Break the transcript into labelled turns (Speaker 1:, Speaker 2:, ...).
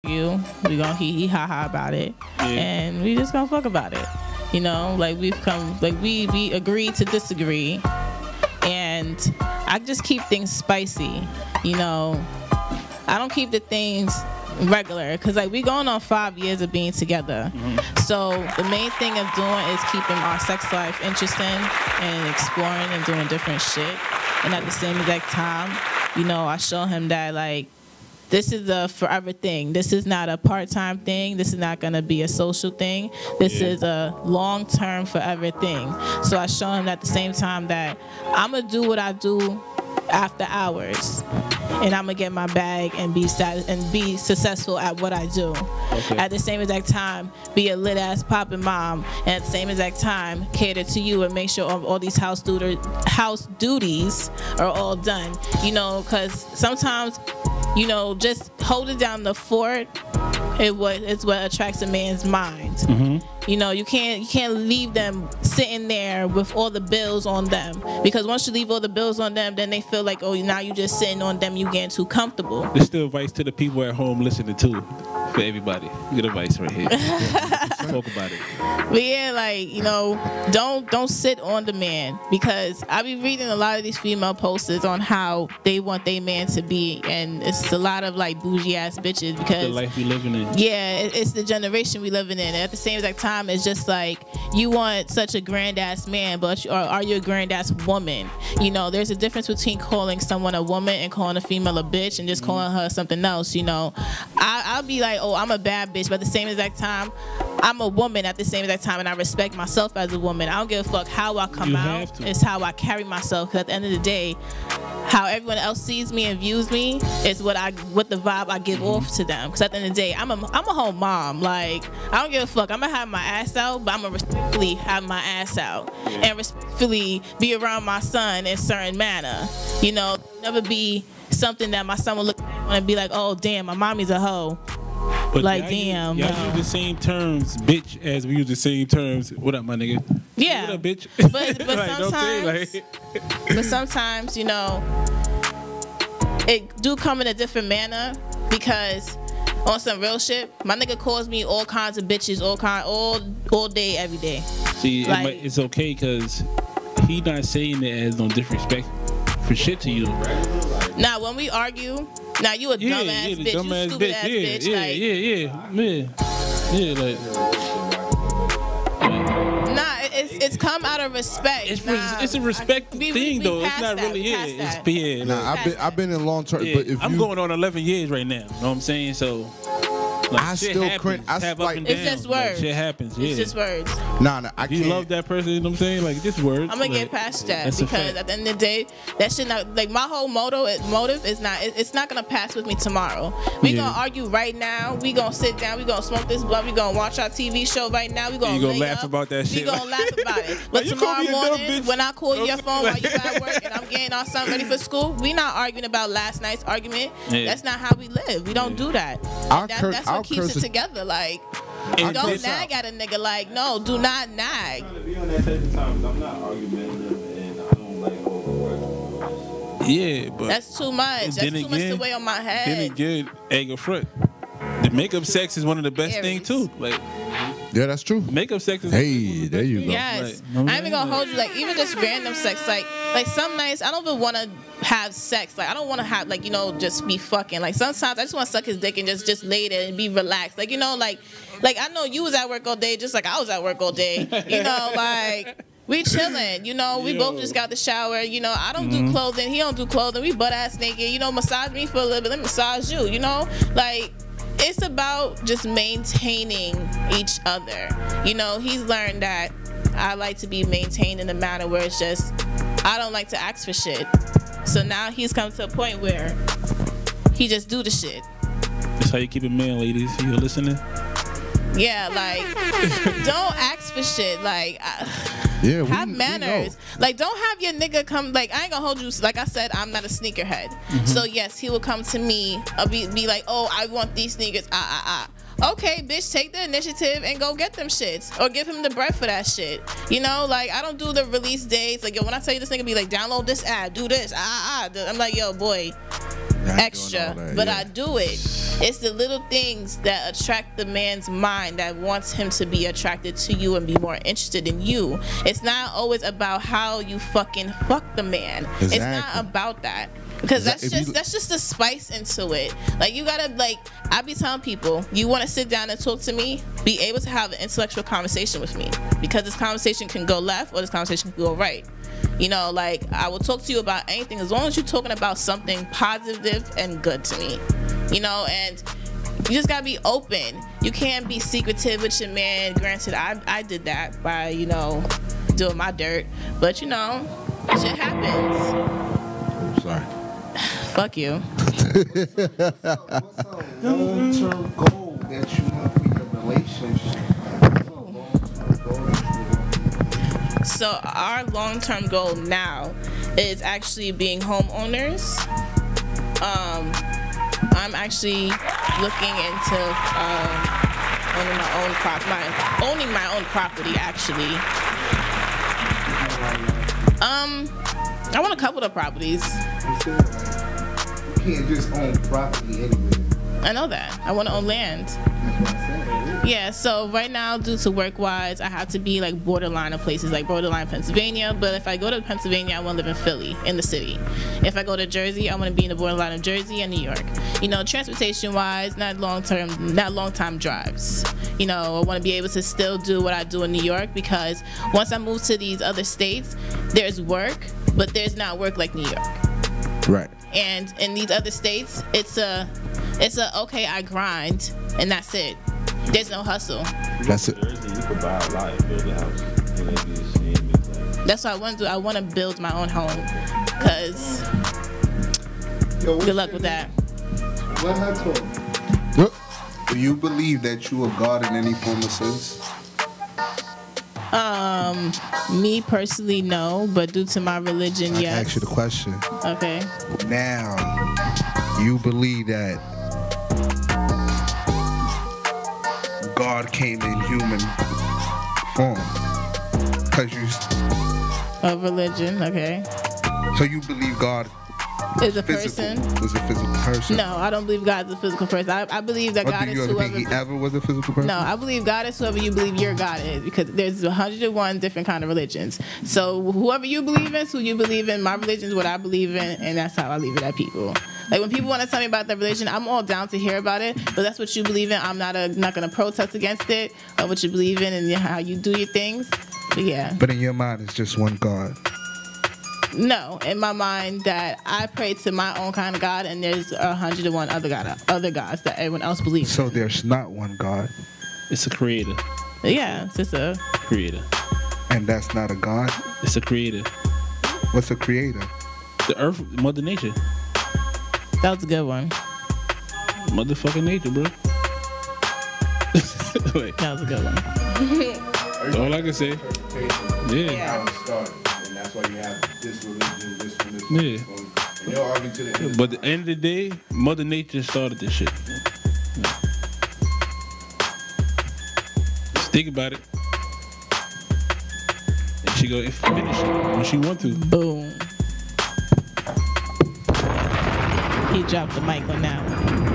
Speaker 1: argue. We gonna hee ha ha about it, and we just gonna fuck about it. You know, like we agree to disagree, and I just keep things spicy. You know, I don't keep the things regular because like we going on 5 years of being together. So the main thing of doing is keeping our sex life interesting and exploring and doing different shit. And at the same exact time, you know, I show him that like this is a forever thing. This is not a part-time thing. This is not gonna be a social thing. This is a long-term forever thing. So I show him at the same time that I'm gonna do what I do after hours, and I'm gonna get my bag and be successful at what I do. At the same exact time, be a lit ass poppin' mom, and at the same exact time, cater to you and make sure all these house duties are all done. You know, because sometimes, you know, just holding down the fort it's what attracts a man's mind. You know, you can't leave them sitting there with all the bills on them, because once you leave all the bills on them, then they feel like, oh, now you just sitting on them, you getting too comfortable.
Speaker 2: There's still advice to the people at home listening too, for everybody. Good advice right here. Talk about it.
Speaker 1: But yeah, like, you know, don't sit on the man, because I be reading a lot of these female posters on how they want their man to be, and it's a lot of like bougie ass bitches, because
Speaker 2: the life we living in.
Speaker 1: Yeah, it's the generation we living in. And at the same exact time, it's just like you want such a grand ass man, but are you a grand ass woman? You know, there's a difference between calling someone a woman and calling a female a bitch and just calling her something else. You know, I'll be like, oh, I'm a bad bitch, but at the same exact time, I'm a woman at the same exact time, and I respect myself as a woman. I don't give a fuck how I come out. It's how I carry myself, because at the end of the day, how everyone else sees me and views me is what the vibe I give off to them. Because at the end of the day, I'm a home mom. Like, I don't give a fuck. I'm gonna have my ass out, but I'm gonna respectfully have my ass out and respectfully be around my son in a certain manner. You know, never be something that my son will look at and be like, oh damn, my mommy's a hoe.
Speaker 2: But
Speaker 1: like, damn.
Speaker 2: Y'all use the same terms, bitch, as we use the same terms. What up, my nigga?
Speaker 1: Yeah.
Speaker 2: What up, bitch?
Speaker 1: But
Speaker 2: like,
Speaker 1: sometimes, but sometimes, you know, it do come in a different manner, because on some real shit, my nigga calls me all kinds of bitches, all day, every day.
Speaker 2: See, like, it's okay, because he not saying it as no disrespect for shit to you.
Speaker 1: Now, when we argue, now you a dumbass bitch, you stupid ass bitch. It's come out of respect.
Speaker 2: It's a respect thing, though. It's not really it.
Speaker 3: Nah, I've been in long term. But if
Speaker 2: I'm going on 11 years right now. You know what I'm saying? So. Like,
Speaker 3: I still cringe.
Speaker 1: It's just words.
Speaker 2: Like, shit happens.
Speaker 1: It's just words.
Speaker 3: Nah, I can't.
Speaker 2: You love that person, you know what I'm saying? Like, just words.
Speaker 1: I'm gonna get past that, because at the end of the day, that shit not, like, my whole motive is not, it's not gonna pass with me tomorrow. We gonna argue right now. We gonna sit down. We gonna smoke this blunt. We gonna watch our TV show right now. We gonna
Speaker 2: laugh about that shit.
Speaker 1: We gonna laugh about it. But tomorrow morning, when I call your phone while you at work and I'm getting our son ready for school, we not arguing about last night's argument. That's not how we live. We don't do that. That's what keeps it together. Like, don't nag at a nigga. Like, no, do not nag.
Speaker 4: I'm be on that type of time, I'm not argumentative, and I don't like overwork.
Speaker 2: Yeah, but
Speaker 1: that's too much. That's too much to weigh on my head.
Speaker 2: Then again, ain't go front. The makeup sex is one of the best things too. Like,
Speaker 3: yeah, that's true.
Speaker 2: Makeup sex is
Speaker 3: there you go.
Speaker 1: Yes, like, I ain't even gonna hold you. Like, even just random sex, like some nights I don't even want to have sex. Like, I don't want to have, like, you know, just be fucking. Like, sometimes I just want to suck his dick and just lay there and be relaxed. Like, you know, like I know you was at work all day, just like I was at work all day. You know, like, we chilling. You know, we both just got the shower. You know, I don't do clothing. He don't do clothing. We butt ass naked. You know, massage me for a little bit. Let me massage you. You know, like. It's about just maintaining each other. You know, he's learned that I like to be maintained in a manner where it's just, I don't like to ask for shit. So now he's come to a point where he just do the shit.
Speaker 2: That's how you keep it man, ladies. You listening?
Speaker 1: Yeah, like, don't ask for shit. Like, have manners. Like, don't have your nigga come. Like, I ain't gonna hold you. Like I said, I'm not a sneakerhead. So yes, he will come to me. Be like, oh, I want these sneakers. Okay, bitch, take the initiative and go get them shits, or give him the bread for that shit. You know, like, I don't do the release dates. Like, yo, when I tell you this nigga be like, download this app, do this. I'm like, yo, boy. extra, but I do it. It's the little things that attract the man's mind that wants him to be attracted to you and be more interested in you. It's not always about how you fucking fuck the man. It's not about that. Because that's just the spice into it. Like, you gotta, like, I be telling people, you want to sit down and talk to me, be able to have an intellectual conversation with me, because this conversation can go left or this conversation can go right. You know, like, I will talk to you about anything as long as you're talking about something positive and good to me. You know, and you just gotta be open. You can't be secretive with your man. Granted, I did that by, you know, doing my dirt, but you know, shit happens.
Speaker 3: I'm sorry.
Speaker 1: Fuck you.
Speaker 5: What's a long-term goal that you have for your relationship?
Speaker 1: So our long-term goal now is actually being homeowners. I'm actually looking into owning my own property. Actually, I want a couple of properties.
Speaker 5: You can't just own property anywhere.
Speaker 1: I know that. I want to own land.
Speaker 5: That's what I'm saying.
Speaker 1: Yeah, so right now, due to work-wise, I have to be like borderline of places, like borderline Pennsylvania. But if I go to Pennsylvania, I want to live in Philly, in the city. If I go to Jersey, I want to be in the borderline of Jersey and New York. You know, transportation-wise, not long-time drives. You know, I want to be able to still do what I do in New York, because once I move to these other states, there's work, but there's not work like New York.
Speaker 3: Right.
Speaker 1: And in these other states, it's a okay, I grind, and that's it. There's no hustle.
Speaker 3: That's it.
Speaker 4: Jersey, you could buy a lot and build a house. And it'd be the same thing.
Speaker 1: That's what I want to do. I want to build my own home, because good luck with that.
Speaker 5: Let her talk.
Speaker 3: Yep.
Speaker 5: Do you believe that you are God in any form of sense?
Speaker 1: Me personally, no, but due to my religion,
Speaker 5: I
Speaker 1: yes.
Speaker 5: ask you the question.
Speaker 1: Okay.
Speaker 5: Now, you believe that God came in human form? Because you.
Speaker 1: Of religion, okay.
Speaker 5: So you believe God
Speaker 1: Is a
Speaker 5: physical,
Speaker 1: person?
Speaker 5: was a physical person?
Speaker 1: No, I don't believe God's a physical person. I believe that
Speaker 5: Or
Speaker 1: God
Speaker 5: do
Speaker 1: is
Speaker 5: you
Speaker 1: whoever.
Speaker 5: think he ever was a physical person?
Speaker 1: No, I believe God is whoever you believe your God is, because there's 101 different kind of religions. So whoever you believe in is who you believe in. My religion is what I believe in, and that's how I leave it at people. Like, when people want to tell me about their religion, I'm all down to hear about it, but that's what you believe in. I'm not going to protest against it, or what you believe in and how you do your things. But yeah.
Speaker 5: But in your mind, it's just one God.
Speaker 1: No, in my mind, that I pray to my own kind of God, and there's 101 other gods that everyone else believes.
Speaker 5: So there's not one God,
Speaker 2: It's a creator.
Speaker 1: Yeah, it's just a
Speaker 2: Creator.
Speaker 5: and that's not a God.
Speaker 2: It's a creator.
Speaker 5: What's a creator?
Speaker 2: The earth, Mother Nature.
Speaker 1: that was a good one.
Speaker 2: Motherfucking nature, bro. Wait,
Speaker 1: That was a good one.
Speaker 2: that's all I can say. Yeah.
Speaker 1: Yeah.
Speaker 5: it started, and that's why you have this religion, this one, this
Speaker 2: one, Yeah.
Speaker 5: this one. And you'll argue to the end.
Speaker 2: But at the end of the day, Mother Nature started this shit. Just think about it. And she go finish it when she want to.
Speaker 1: Boom. He dropped the mic on that one.